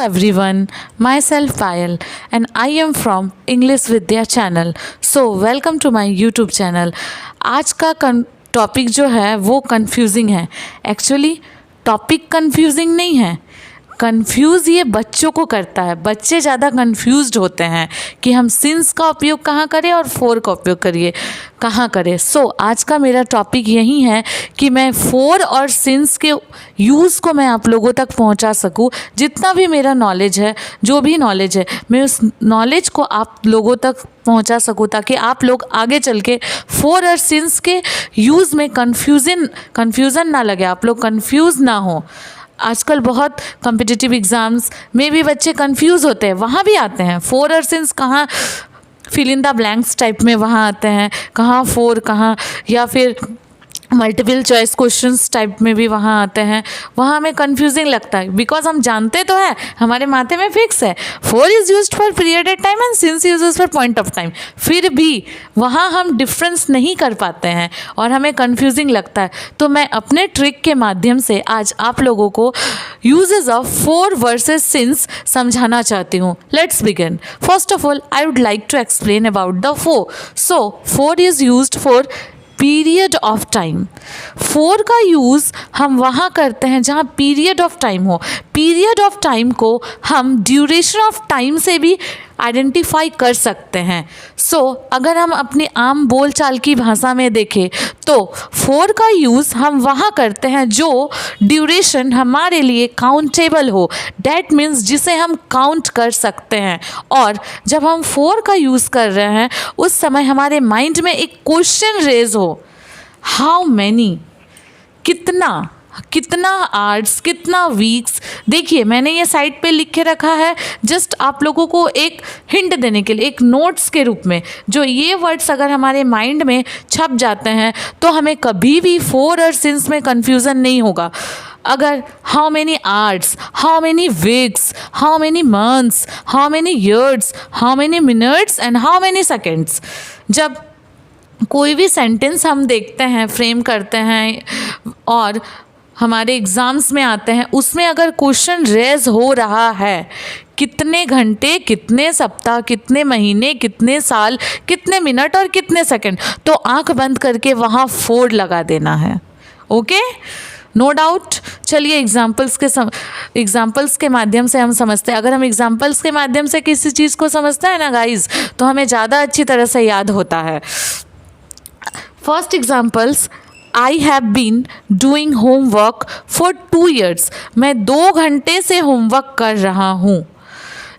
everyone, myself Payal and I am from English Vidya channel. So welcome to my YouTube channel. आज का topic जो है वो confusing है. एक्चुअली टॉपिक कंफ्यूजिंग नहीं है, कंफ्यूज ये बच्चों को करता है. बच्चे ज़्यादा कंफ्यूज्ड होते हैं कि हम सिंस का उपयोग कहाँ करें और फोर का उपयोग कहाँ करें. सो आज का मेरा टॉपिक यही है कि मैं फोर और सिंस के यूज़ को मैं आप लोगों तक पहुंचा सकूं. जितना भी मेरा नॉलेज है, जो भी नॉलेज है, मैं उस नॉलेज को आप लोगों तक पहुंचा सकूं ताकि आप लोग आगे चल के फोर और सिंस के यूज़ में कन्फ्यूज़न ना लगे, आप लोग कन्फ्यूज़ ना हो. आजकल बहुत कॉम्पिटिटिव एग्ज़ाम्स में भी बच्चे कंफ्यूज होते हैं, वहाँ भी आते हैं फोर और सिंस कहाँ, fill in the blanks type में वहाँ आते हैं, कहाँ फोर कहाँ, या फिर मल्टीपल चॉइस क्वेश्चंस टाइप में भी वहाँ आते हैं. वहाँ हमें कंफ्यूजिंग लगता है बिकॉज हम जानते तो है, हमारे माथे में फिक्स है for is used for period at time and since use for point of time. फिर भी वहाँ हम डिफरेंस नहीं कर पाते हैं और हमें कंफ्यूजिंग लगता है. तो मैं अपने ट्रिक के माध्यम से आज आप लोगों को uses of for versus since समझाना चाहती हूँ. Let's begin. First of all I would like to explain about the for. So for is used for period of time. For का यूज़ हम वहाँ करते हैं जहाँ पीरियड ऑफ टाइम हो. पीरियड ऑफ टाइम को हम ड्यूरेशन ऑफ टाइम से भी आइडेंटिफाई कर सकते हैं. सो अगर हम अपनी आम बोलचाल की भाषा में देखें तो फोर का यूज़ हम वहाँ करते हैं जो ड्यूरेशन हमारे लिए काउंटेबल हो. डैट मीन्स जिसे हम काउंट कर सकते हैं. और जब हम फोर का यूज़ कर रहे हैं उस समय हमारे माइंड में एक क्वेश्चन रेज हो, हाउ मैनी, कितना आवर्स, कितना वीक्स. देखिए मैंने ये साइड पे लिख के रखा है जस्ट आप लोगों को एक हिंट देने के लिए, एक नोट्स के रूप में. जो ये वर्ड्स अगर हमारे माइंड में छप जाते हैं तो हमें कभी भी फोर और सिंस में कन्फ्यूज़न नहीं होगा. अगर how many hours, how many weeks, how many months, how many years, how many minutes and how many seconds, जब कोई भी सेंटेंस हम देखते हैं, फ्रेम करते हैं और हमारे एग्ज़ाम्स में आते हैं, उसमें अगर क्वेश्चन रेज हो रहा है कितने घंटे, कितने सप्ताह, कितने महीने, कितने साल, कितने मिनट और कितने सेकंड, तो आंख बंद करके वहाँ फोर लगा देना है. Okay, no doubt. चलिए एग्जाम्पल्स के माध्यम से हम समझते हैं. अगर हम एग्जाम्पल्स के माध्यम से किसी चीज़ को समझते हैं ना गाइज, तो हमें ज़्यादा अच्छी तरह से याद होता है. First examples, I have been doing homework for 2 years. मैं 2 घंटे से होमवर्क कर रहा हूँ.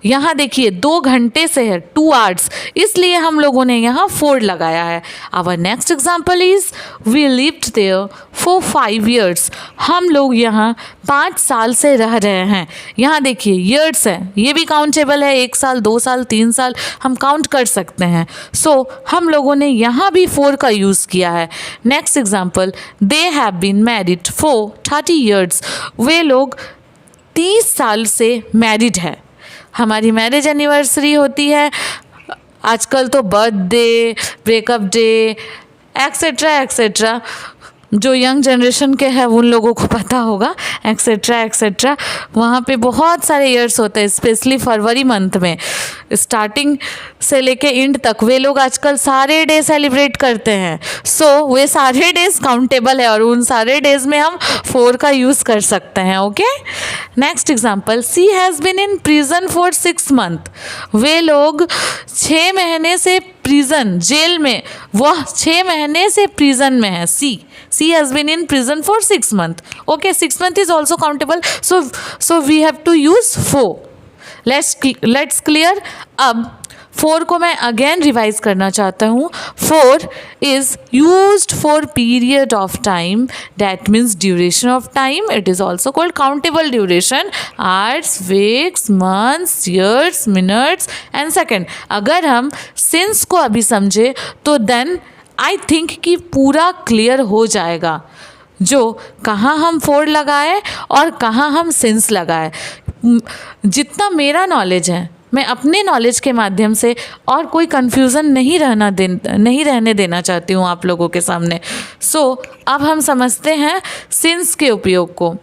यहाँ देखिए 2 घंटे से है, 2 hours, इसलिए हम लोगों ने यहाँ 4 लगाया है. Our next example is we lived there for 5 years. हम लोग यहाँ 5 साल से रह रहे हैं. यहाँ देखिए ईयर्स है, ये भी काउंटेबल है, 1 साल, 2 साल, 3 साल हम काउंट कर सकते हैं. सो हम लोगों ने यहाँ भी 4 का यूज़ किया है. Next example, they have been married for 30 years. वे लोग 30 साल से मैरिड है. हमारी मैरिज एनिवर्सरी होती है, आजकल तो birthday, breakup day, etcetera etcetera. जो यंग जनरेशन के हैं उन लोगों को पता होगा, एक्सेट्रा एक्सेट्रा. वहाँ पे बहुत सारे ईयर्स होते हैं, स्पेशली फरवरी मंथ में स्टार्टिंग से लेके एंड तक वे लोग आजकल सारे डे सेलिब्रेट करते हैं. सो वे सारे डेज काउंटेबल है और उन सारे डेज में हम 4 का यूज़ कर सकते हैं. Okay, next example, she has been in prison for 6 months. वे लोग 6 महीने से प्रिजन, जेल में, वह 6 महीने से प्रिजन में है. She has been in prison for 6 months. Okay, 6 months is also countable. So we have to use 4. Let's clear. अब 4 को मैं अगेन रिवाइज करना चाहता हूँ. 4 is used for period of time, that means duration of time. It is also called countable duration, hours, weeks, months, years, minutes and second. अगर हम since को अभी समझे तो देन आई थिंक कि पूरा क्लियर हो जाएगा जो कहाँ हम 4 लगाए और कहाँ हम सिंस लगाए. जितना मेरा नॉलेज है मैं अपने नॉलेज के माध्यम से और कोई कन्फ्यूज़न नहीं रहने देना चाहती हूँ आप लोगों के सामने. सो अब हम समझते हैं सिंस के उपयोग को.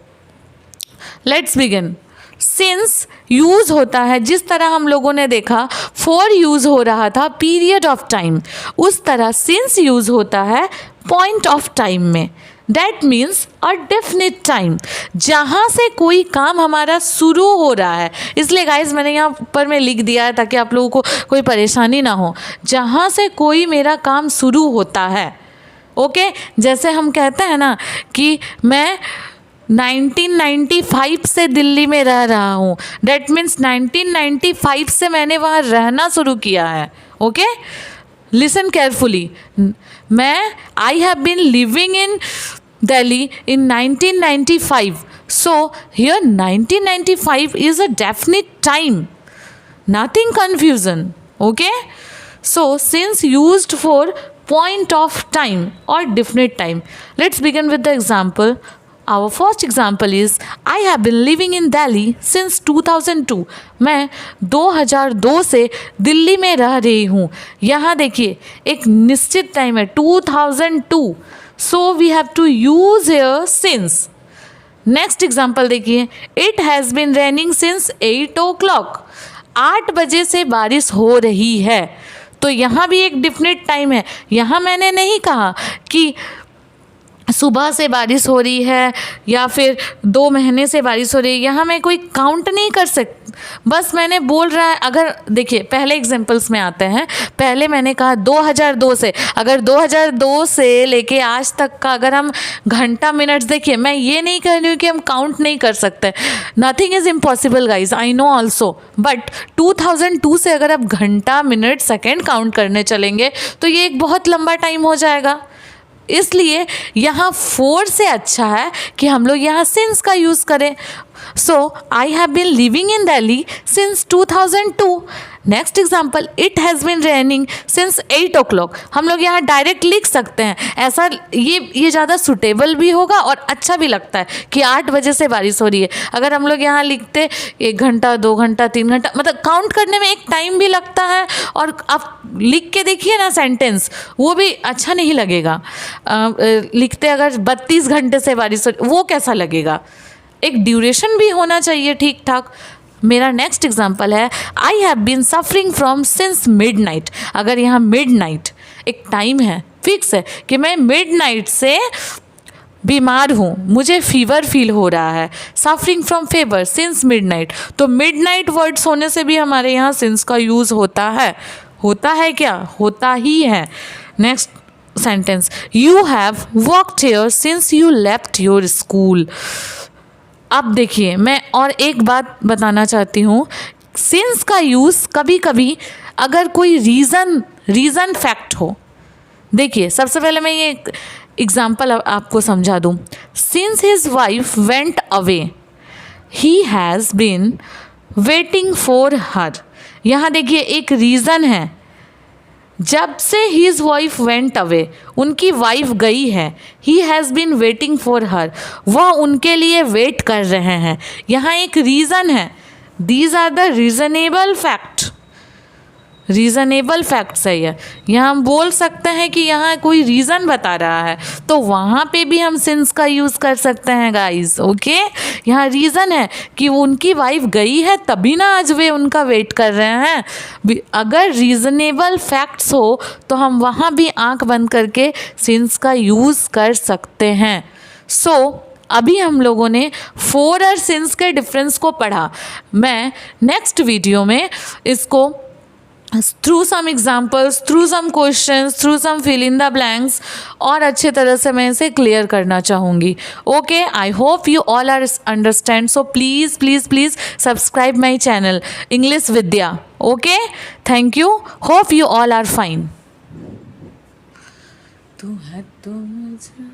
Let's begin. सिंस यूज़ होता है, जिस तरह हम लोगों ने देखा फॉर यूज़ हो रहा था पीरियड ऑफ टाइम, उस तरह सिंस यूज़ होता है पॉइंट ऑफ टाइम में। That means a definite time, जहाँ से कोई काम हमारा शुरू हो रहा है। इसलिए गाइज मैंने यहाँ पर मैं लिख दिया है ताकि आप लोगों को कोई परेशानी ना हो। जहाँ से कोई मेरा काम शुरू होता है, ओके। जैसे हम कहते हैं ना कि मैं 1995 से दिल्ली में रह रहा हूँ, डैट मीन्स 1995 से मैंने वहाँ रहना शुरू किया है, okay. Listen carefully, I have been living in Delhi in 1995, so here 1995 is a definite time, nothing confusion, okay. So since used for point of time or definite time. Let's begin with the example. Our first example is I have been living in Delhi since 2002. मैं 2002 से दिल्ली में रह रही हूँ। यहाँ देखिए एक निश्चित टाइम है 2002, so we have to use here since. Next example देखिए, it has been raining since 8 o'clock. 8 बजे से बारिश हो रही है, तो यहाँ भी एक डिफिनिट टाइम है। यहाँ मैंने नहीं कहा कि सुबह से बारिश हो रही है या फिर 2 महीने से बारिश हो रही है, यहाँ मैं कोई काउंट नहीं कर सकती, बस मैंने बोल रहा है। अगर देखिए पहले एग्जांपल्स में आते हैं, पहले मैंने कहा 2002 से, अगर 2002 से लेके आज तक का अगर हम घंटा मिनट्स, देखिए मैं ये नहीं कह रही हूँ कि हम काउंट नहीं कर सकते, nothing is impossible guys, I know also, but 2002 से अगर आप घंटा मिनट सेकेंड काउंट करने चलेंगे तो ये एक बहुत लंबा टाइम हो जाएगा। इसलिए यहाँ फोर से अच्छा है कि हम लोग यहाँ सिंस का यूज़ करें। So I have been living in Delhi since 2002। Next example, it has been raining since 8 o'clock। हम लोग यहाँ डायरेक्ट लिख सकते हैं, ऐसा ये ज़्यादा सुटेबल भी होगा और अच्छा भी लगता है कि 8 बजे से बारिश हो रही है। अगर हम लोग यहाँ लिखते 1 घंटा 2 घंटा 3 घंटा, मतलब काउंट करने में एक टाइम भी लगता है, और आप लिख के देखिए ना सेंटेंस, वो भी अच्छा नहीं लगेगा। लिखते अगर 32 घंटे से बारिश हो, वो कैसा लगेगा। एक ड्यूरेशन भी होना चाहिए ठीक ठाक। मेरा नेक्स्ट एग्जाम्पल है, I have been suffering from since midnight. अगर यहाँ मिडनाइट एक टाइम है, फिक्स है कि मैं मिडनाइट से बीमार हूँ, मुझे फीवर फील हो रहा है, suffering from fever since midnight, तो मिडनाइट वर्ड्स होने से भी हमारे यहाँ सिंस का यूज़ होता है। होता है क्या? होता ही है। Next sentence, you have worked here since you left your school. अब देखिए मैं और एक बात बताना चाहती हूँ, सिंस का यूज़ कभी कभी अगर कोई रीज़न फैक्ट हो। देखिए सबसे पहले मैं ये एग्जाम्पल आपको समझा दूँ। Since his wife went away he has been waiting for her. यहाँ देखिए एक रीज़न है, जब से हिज वाइफ वेंट अवे, उनकी वाइफ गई है, he has been waiting for her, वह उनके लिए वेट कर रहे हैं। यहाँ एक रीज़न है, these are the reasonable fact, reasonable facts है ये। यहाँ हम बोल सकते हैं कि यहाँ कोई रीज़न बता रहा है, तो वहाँ पे भी हम सिंस का यूज़ कर सकते हैं गाइस, ओके। यहाँ रीज़न है कि वो उनकी वाइफ गई है तभी ना आज वे उनका वेट कर रहे हैं। अगर रीज़नेबल फैक्ट्स हो तो हम वहाँ भी आंख बंद करके सिंस का यूज़ कर सकते हैं। अभी हम लोगों ने फोर और सिंस के डिफरेंस को पढ़ा। मैं नेक्स्ट वीडियो में इसको through some examples, through some questions, through some fill in the blanks और अच्छे तरह से मैं इसे क्लियर करना चाहूँगी। Okay, I hope you all are understand. So please please please subscribe my channel English Vidya. Okay, thank you, hope you all are fine. तू है तो मुझे